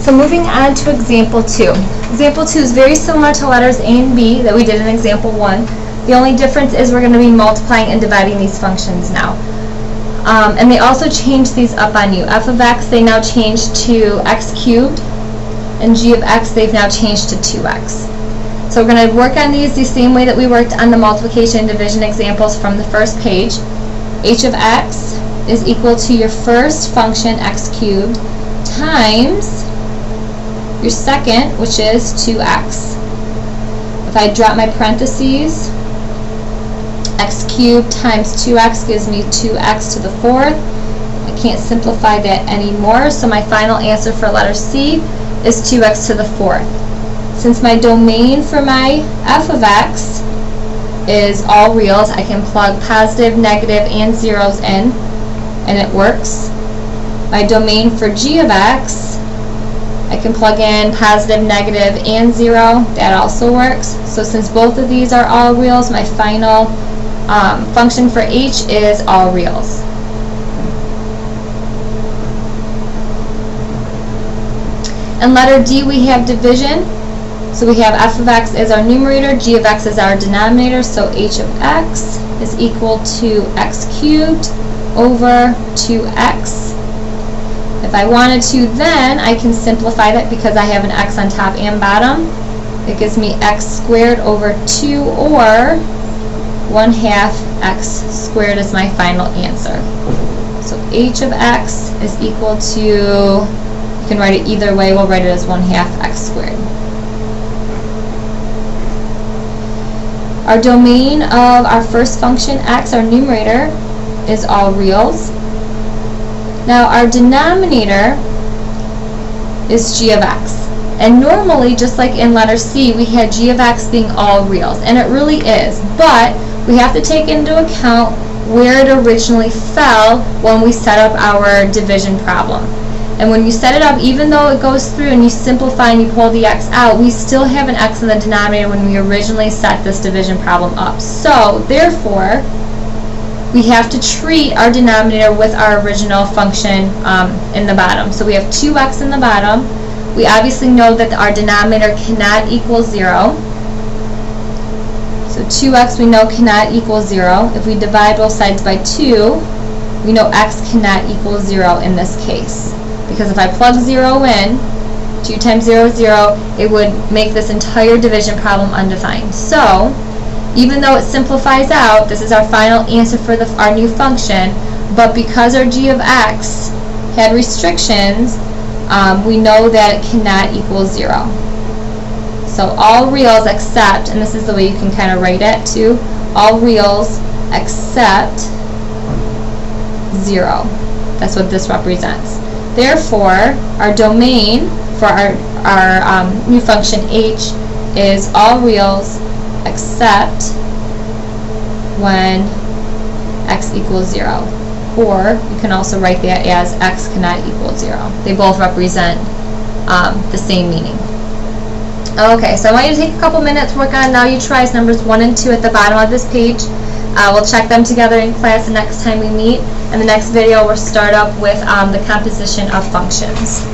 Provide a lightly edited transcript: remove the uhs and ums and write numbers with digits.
So moving on to example 2. Example 2 is very similar to letters A and B that we did in example 1. The only difference is we're going to be multiplying and dividing these functions now. And they also changed these up on you. F of x they now changed to x cubed, and g of x they've now changed to 2x. So we're going to work on these the same way that we worked on the multiplication and division examples from the first page. H of x is equal to your first function, x cubed, times your second, which is 2x. If I drop my parentheses, x cubed times 2x gives me 2x to the 4th. I can't simplify that anymore, so my final answer for letter C is 2x to the 4th. Since my domain for my f of x is all reals, I can plug positive, negative, and zeros in, and it works. My domain for g of x, I can plug in positive, negative, and 0. That also works. So since both of these are all reals, my final function for h is all reals. In letter D, we have division. So we have f of x as our numerator, g of x as our denominator, so h of x is equal to x cubed over 2x. If I wanted to, then I can simplify that because I have an x on top and bottom. It gives me x squared over 2, or 1/2 x squared is my final answer. So h of x is equal to, you can write it either way, we'll write it as 1/2 x squared. Our domain of our first function, x, our numerator, is all reals. Now our denominator is g of x. And normally, just like in letter C, we had g of x being all reals. And it really is. But we have to take into account where it originally fell when we set up our division problem. And when you set it up, even though it goes through and you simplify and you pull the x out, we still have an x in the denominator when we originally set this division problem up. So, therefore, we have to treat our denominator with our original function in the bottom. So we have 2x in the bottom. We obviously know that our denominator cannot equal 0. So 2x we know cannot equal 0. If we divide both sides by 2, we know x cannot equal 0 in this case. Because if I plug 0 in, 2 times 0 is 0, it would make this entire division problem undefined. So, even though it simplifies out, this is our final answer for our new function, but because our g of x had restrictions, we know that it cannot equal 0. So all reals except, and this is the way you can kind of write it too, all reals except 0. That's what this represents. Therefore, our domain for our new function h is all reals except when x equals 0. Or you can also write that as x cannot equal 0. They both represent the same meaning. Okay, so I want you to take a couple minutes, work on now you tries numbers 1 and 2 at the bottom of this page. We'll check them together in class the next time we meet. In the next video, we'll start up with the composition of functions.